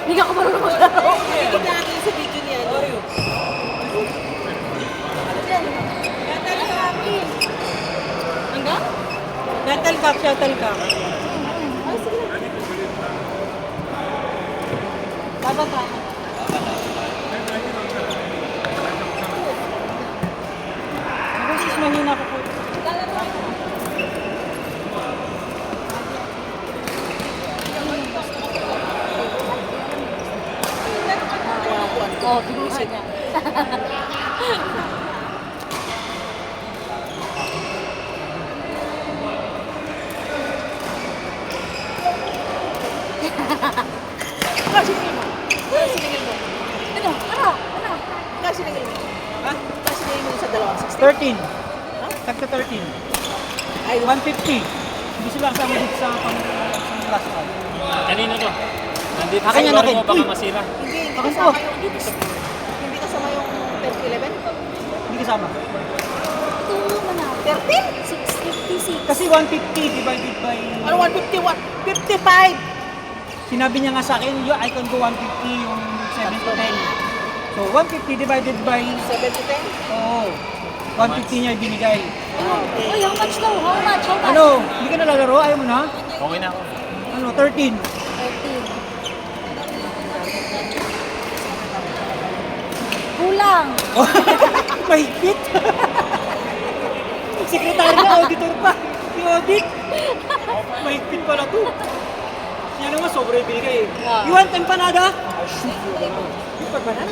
Hindi ka marunong maglaro. Hindi natin sa video niya. Hanggang? Shuttle cup. Baba pa. Kasi mahina ko po. Oh, bilisan niya. Kasi mo. Sinigil mo. Ano? Ano? Kasi sinigil mo. Ha? Kasi sinigil mo sa dalawang 60. 13. Ha? Tagka 13. Ay, 150. Hindi sila kasama dito sa last one. Kanino to? Nandito Akin yan, sa akin. mo, baka Uy! masira. hindi Bakit kasama po? yung hindi kasama yung 10-11? Hindi kasama. Ito naman na. 13? 656. Kasi 150 divided by... Ano 151? 55! Sinabi niya nga sa akin, I can go 150 yung 7 to 10. So 150 divided by... 7 to 10? Oo. 150 niya binigay. Uy, how much daw? How much? How much? Ano? Hindi ka nalalaro? Ayaw mo na? Okay na ako. Ano? 13. 13. Kulang. Mahigpit. Sekretary na, auditor pa. Yung audit. Mahigpit pala to. Yan naman, sobra yung binigay. Ah. You want empanada? You want banana?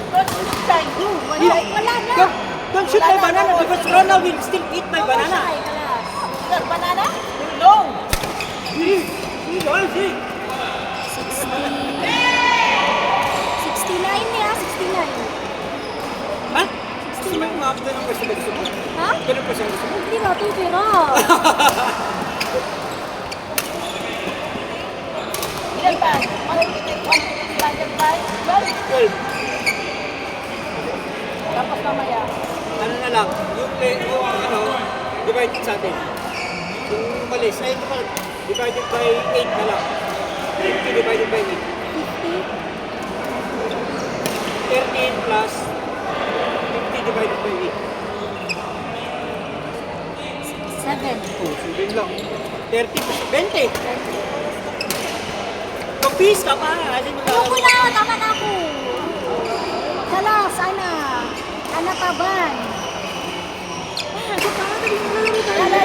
Wala na. Don't shoot my banana because Rona will still eat my banana. Ay, kalas. Banana? No! See? See? All see? 69 niya, 69. Ha? Gusto mo yung mga ganun pa sila gusto mo? Ha? Ganun pa sila gusto mo? Hindi nga ito, pera. Ilan ba? 150 standard price? 12. Tapos mamaya. Ano na lang, yung ano, divided sa atin. Yung malis, ay ito pa, divided by 8 na lang. 50 divided by 8. 13 plus 50 divided by 8. 7. Oh, 7 lang. 30 plus 20. Kapis ka pa, kasi Ayoko na, tama na ako. Kalas, ana. Ana taban.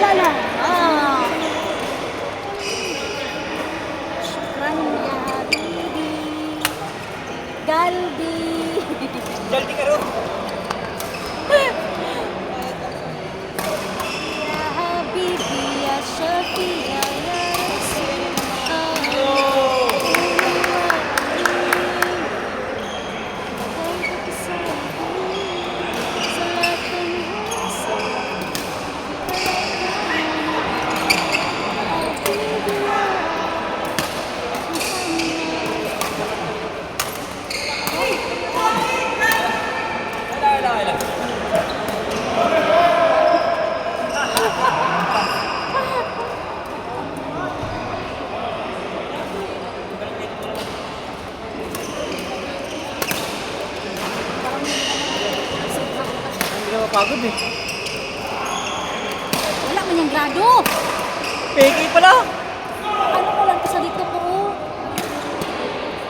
La. Shukran ya habibi. Galbi. Jaldi ka rin. Ya habibi, ya shafi, ya rasul. Hindi na mapagod eh. Wala man yung grado. Peke pala. Ano ko lang sa dito po.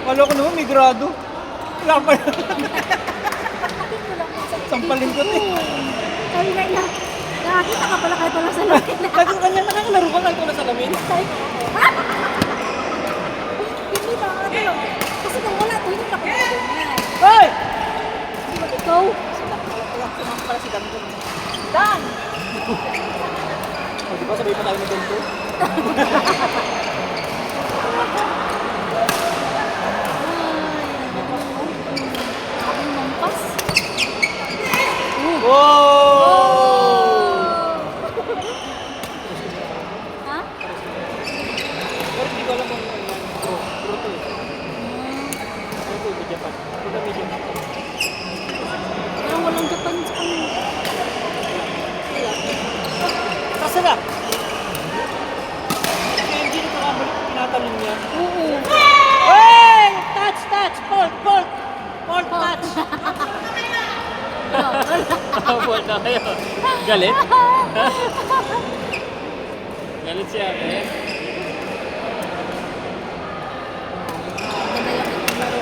Kala ko naman may grado. Wala pa yan. Bakit ko lang sa Sampalin ko eh. Kaya na. Nakakita ka pala kahit wala sa lamin. Lagi ko kanya nakakalaro ka kahit wala sa lamin. Hindi ba ano? Kasi kung wala to, hindi na ako ganyan. Hoy! Di ba ikaw? Sumama pala si Damdong. Dan! O, di ba sabay pa tayo na ganito? Ang mampas. Wow! Ha? Pero hindi ko alam kung ano yan. Pro to eh. Ano to, media pa. Ito na media pa. Parang walang Japan sa kanila. Kasarap! Engine kayo. Galit? Galit si ate. Ganda yung itong laro.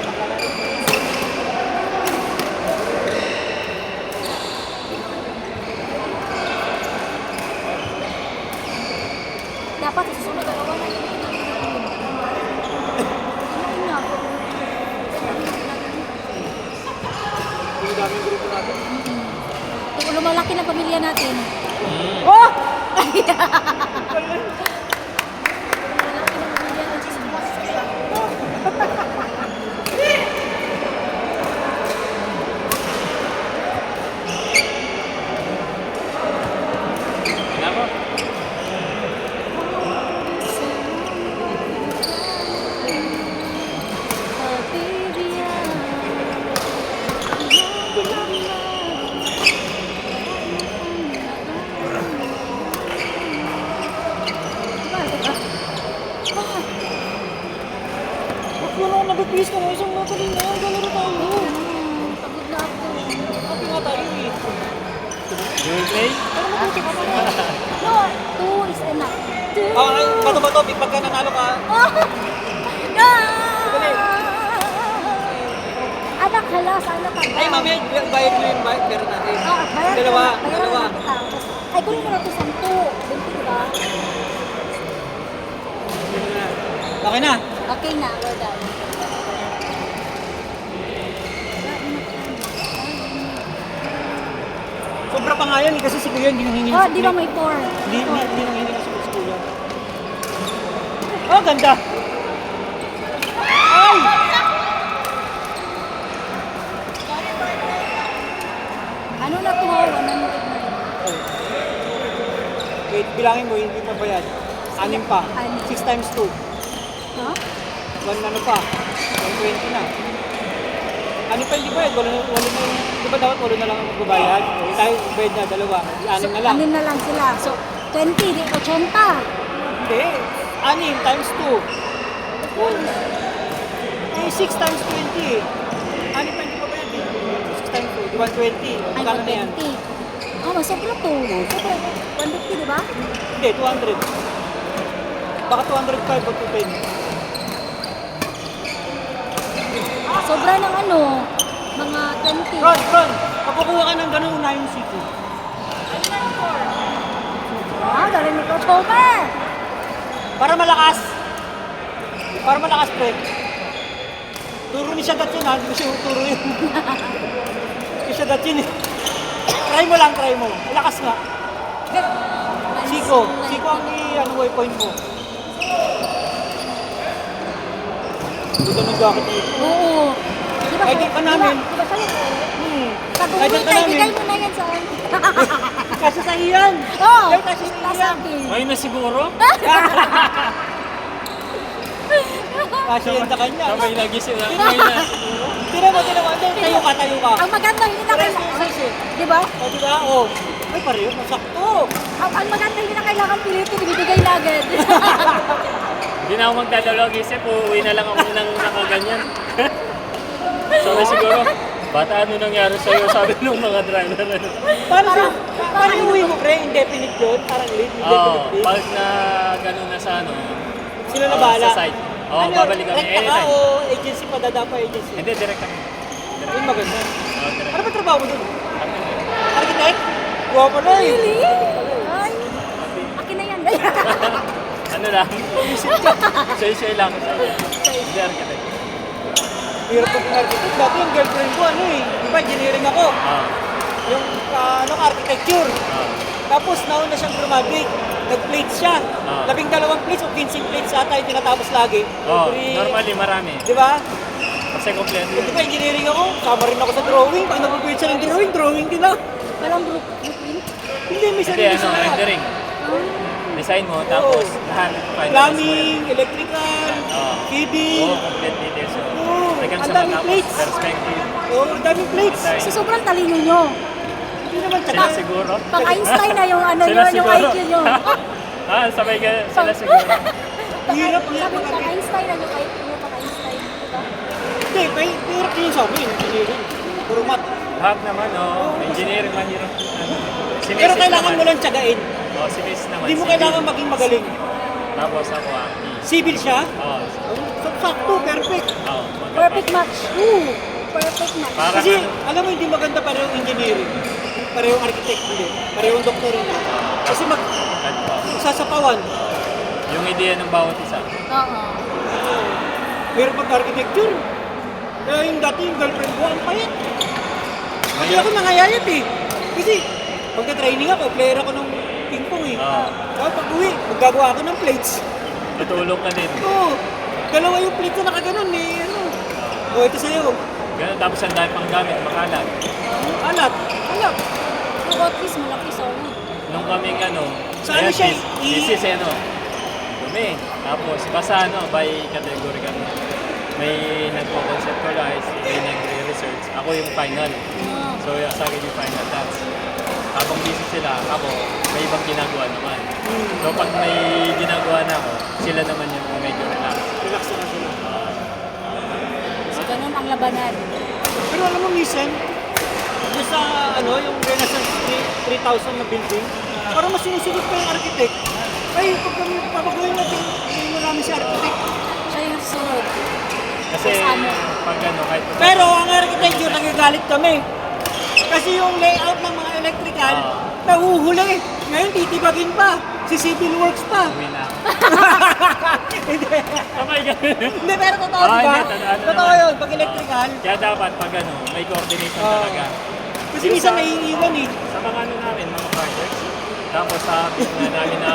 Dapat sa susunod dalawa na yun. Yung daming grupo natin. Kung lumalaki na pamilya natin. Oh! Lumalaki na pamilya natin. Ano mo? Wala akong nag-quiz ka ng isang mga kanina. Galaro tayo. Pagod na ako. Happy nga tayo eh. You will play? No, 2 is enough. Ay, bato-bato, pagka nanalo ka. Anak, hala, sana pa. Ay, mami, bayad mo yung pera natin. Bayad Dalawa, ka na, dalawa. bayaran na kita. Ay, kunin mo na ito 10. 20, diba? Okay na. Okay na, we're done. Sobra pa nga yan eh, kasi si Kuya hindi nanghingi ng Oh, sukli. di ba may 4? Hindi nanghingi ng sukli si Kuya. Oh, ganda! Ay! Ano na to? 100 na. Wait, bilangin mo, hindi pa bayad. 6 pa. Anim. 6 times 2. Ha? 1 ano pa? 120 na. Ano pa hindi bayad? Walo na yung... Di ba dapat walo na lang ang magbabayad? Eh, tayo bayad na, dalawa. 6 na lang. Anin na lang sila. So, 20, di 80. Hindi. 6 times 2. Oh. Eh, 6 times 20 eh. 6 pa hindi pa bayad eh. 6 times 2, di 120. Ay, Magkano na yan? 120. Oh, masopra to. Sopra. 150, di ba? Hindi, 200. Baka 205 o 210. Sobra ng ano, mga 20. Ron, pagkukuha ka ng ganun, unahin yung siko. Ah, dali nito. Chomer! Para malakas. Para malakas, pre. Turo ni Shadat yun, ha? Hindi ko siya turo yun. Hindi Shadat yun, eh. Try mo lang, try mo. Malakas nga. Siko ang waypoint mo. Ganda ng jacket mo. Oo. Di ba? Ay, di pa namin. Di ba sa'yo? Pag Ay, di umuwi pa tayo, namin. bigay mo na yan sa akin. Kasi sa iyan. Oo. Ay, kasi sa Nasa iyan. akin. Ay na siguro? Kasi yan sa kanya. Sabay lagi sila. Ay na. Tira mo. Tayo ka. Ang maganda, hindi na Pares kailangan. yung size eh. Di ba? O, diba? O. Ay, pareho. Masakto. Ang maganda, hindi na kailangan pilitin. Ibibigay na agad. Hindi na ako magdadalawang isip. Uuwi na lang ako ng nakaganyan. Sabay siguro. Bata, ano nangyari sa'yo? Sabi nung mga driver. Paano yung uwi mo, pre? Indefinite yun? Parang late, Oo, indefinite leave? pag na gano'n na sa ano. Sila na bahala? Sa site. Oo, babalik kami. Rekta ka Anytime. o agency pa, dadapa agency? Hindi, direct kami. Yun maganda. Oo, direct. Ano ba trabaho mo dun? Architect? Guwapo na eh. Really? Ay. Akin na yan. Ano lang? Share lang. Hindi, architect. Hirap ko architect. Dati yung girlfriend ko, ano eh. Di ba, engineering ako. Yung, architecture. Tapos, nauna siyang graduate. Nag-plates siya. 12 plates o 15 plates ata yung tinatapos lagi. Oo, Every- normally marami. Di ba? Kasi kompleto Di yun. ba, engineering ako. Sama rin ako sa drawing. Pag nag-complete siya ng drawing din ako. Walang blueprint. Hindi, may Hindi, sarili ano, siya. rendering. Design mo, tapos lahat. finalize mo Plumbing, yun. electrical, Oo. feeding. Oo, complete details. Oo, Hanggang ang sa daming matapos, plates. perspective. Oo, ang daming plates. Design. So, sobrang talino nyo. Hindi naman Sila tsaka. siguro. Pang Einstein na yung ano Sila nyo, yung siguro. IQ nyo. Sabay ka, sila siguro. Hirap Sabi yan. mo, pang Einstein na yung IQ nyo, pang Einstein. Diba? Hindi, hirap din yung sa amin, engineering. Puro mat. Lahat naman, engineering mahirap. Si Pero Mrs. kailangan naman. mo lang tiyagain. Si Mrs. naman. Hindi mo civil. kailangan maging magaling. Tapos ako, Civil siya? Oo. Sakto, perfect. Oo. Perfect match. Ooh, perfect match. Parang Kasi, ano, alam mo, hindi maganda parehong engineering. Parehong architect, hindi. Parehong doktor, hindi. Kasi magsasapawan. yung ideya ng bawat isa. Oo. Pero pag architecture, yung dati yung girlfriend ko, ang payat. Hindi ako nangayayat eh. Kasi, pagka-training ako, player ako ng ping-pong eh. Oo. Pag uwi, maggagawa ako ng plates. Tutulong ka din. Oo. Dalawa yung plates na nakaganon eh. Ano? O, ito sa'yo. Ganun, tapos ang dami pang gamit, makalat. Alat. Alat. Pero at least malaki sa wood. Nung kaming Sa ano siya, this is dumi. Tapos, basta by category kami. May nagpo-conceptualize, may nagre-research. Ako yung final. So, sa akin yung final task. Habang busy sila, ako, may ibang ginagawa naman. So, pag may ginagawa na ako, sila naman yung medyo relax. Relax na sila. So, ganun ang labanan. Pero alam mo, minsan, yung sa, yung Renaissance 3,000 na building, parang mas sinusunod pa yung architect. Ay, pag kami papaguhin natin, hindi mo namin si architect. Siya yung susunod. Kasi, Kasama. pag kahit Pero ang architecture, nagagalit kami. Kasi yung layout ng mga electrical, nahuhuli. Ngayon, titibagin pa. Si Civil Works pa. uwi na. Hindi. Oh my God. Hindi, pero totoo, Ah, di ba? hindi, totoo Totoo naman. yun, pag electrical. Kaya dapat pag may coordination Oo. talaga. Kasi Yung minsan sa- naiiwan eh. Sa mga namin, mga projects. Tapos sa na namin na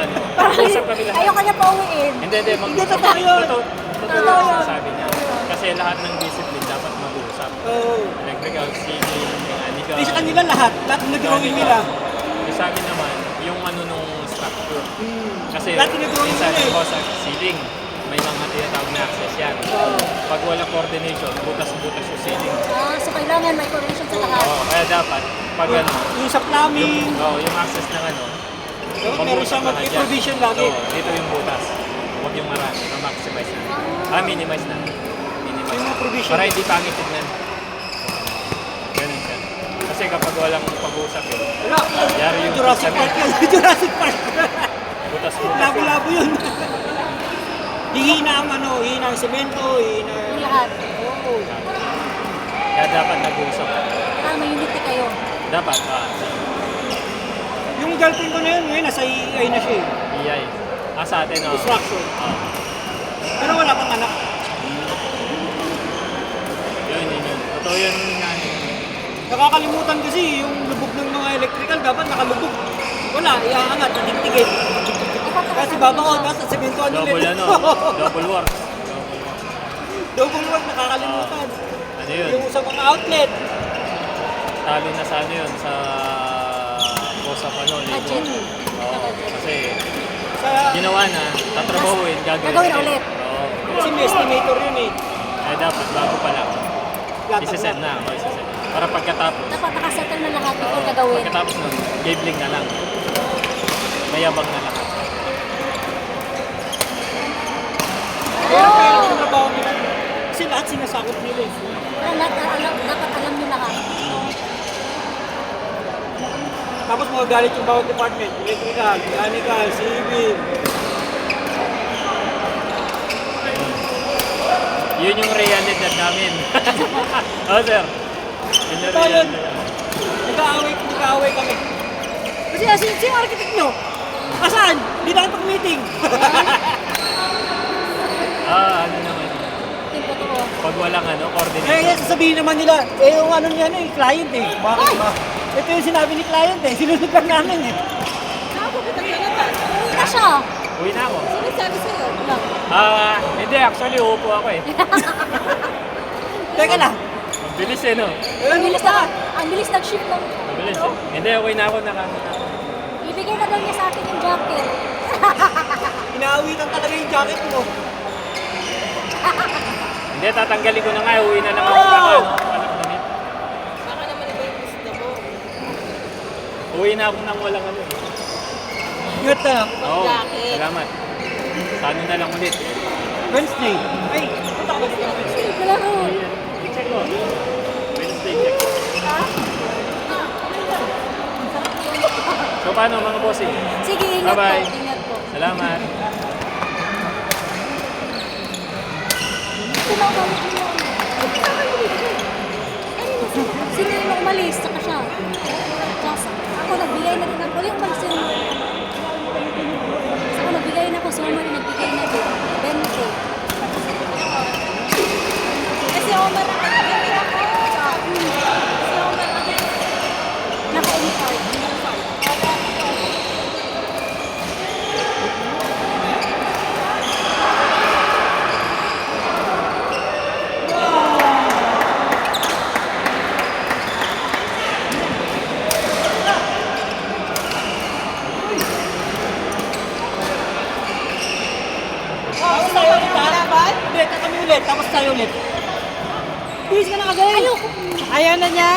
usap kami lahat. Ayaw kanya pa uwiin. Hindi, Hindi, totoo yun. Totoo Totoo yung yun. sabi niya. Kasi lahat ng discipline dapat mag-uusap. Oo. Electrical, civil, mechanical. Hindi sa kanila lahat. Lahat ng drawing nila. Yung sa akin naman, yung nung structure. Kasi Lahat tinadrawing minsan nila eh. ko sa ceiling, may mga tinatawag na access yan. Pag walang coordination, butas-butas yung ceiling. So kailangan may coordination sa lahat. Kaya dapat, pag Yung sa plumbing, yung access ng dapat meron siyang pag-uusap ka na dyan. mag-provision lagi. Dito yung butas. Huwag yung marami, ma-maximize na. Minimize na. Minimize. Yung mga provision. Para hindi pangit tignan. Ganun siya. Kasi kapag walang pag-uusap yun, Wala. yari yung Jurassic Park yan. Jurassic Park. butas-butas. Labo-labo yun. Hihina ang hihina ang semento, hihina. Yung lahat. Oo. Kaya dapat nag-uusap. Para may unity kayo. Dapat, Yung girlfriend ko na yun, ngayon nasa EI na siya eh. EI. Sa atin, Construction. Pero wala pang anak. Yun. Totoo yun na. Nakakalimutan kasi yung lubog ng mga electrical, dapat nakalubog. Wala, iaangat, natigtigit. Kasi babangon, nasa sementoan ulit. Double work. Double work, nakakalimutan. Ano yun? Yung sa mga outlet. Talo na sa sa Kosap labor. Budget. Oo, kasi Sa, ginawa na, tatrabahuin, Gagawin ulit. Oo. kasi may estimator yun eh. Kaya dapat, bago pa lang, Latag isa-set na. Isa-set. Para pagkatapos, Dapat nakasettle na lahat before gagawin. pagkatapos nun, gabling na lang. Mayabang na lahat. Pero yung trabaho nila. Kasi lahat sinasakot nila eh. Wala lahat, dapat alam nyo lahat. Tapos magagalit yung bawat department. Electrical, mechanical, civil. Yun yung realidad namin. Oo, sir. Yun yung Totoo yun. realidad. Nag-aaway kami. Kasi sino architect nyo? Asaan? Hindi tayo pag-meeting. Ano naman. Yung totoo. Pag walang coordination. Eh, sasabihin naman nila, yung niya client eh. Bakit ba? Ito yung sinabi ni client eh. Sinunod lang namin eh. Uwi na siya. Uwi na ako. Ano sabi sa'yo? Wala. Hindi, actually, uupo ako eh. Teka lang. Ang bilis no? Ang bilis nag-shift ng... Ang bilis eh. Hindi, okay na ako, na. Ibigay na daw niya sa akin yung jacket. Inaawitan talaga yung jacket mo. Hindi, tatanggalin ko na nga, uwi na lang ako. Oh! Walang damit. Baka naman iba yung gusto mo. Uwi na ako nang walang Ingat na. Oo, Jacket. salamat. Sa na lang ulit. Wednesday. Ay, punta ka ba dito? Wala ko. Check ko. Wednesday, check ko. So paano mga bossing? Sige, ingat Bye-bye. po. Ingat po. Salamat. Pinabalik mo yun. Sino yung umalis? Saka siya. Just, ako nagbigay na rin ako. Yung umalis yung... Ako nagbigay na ako. Si Omar yung nagbigay na din. 20. Kasi Omar ang nagbigay ako. Si Omar ang naka-on-card. Tapos tayo ulit ha? Hindi, kami ulit. Tapos tayo ulit. Please ka na kasi. Ayoko. Ayaw na niya?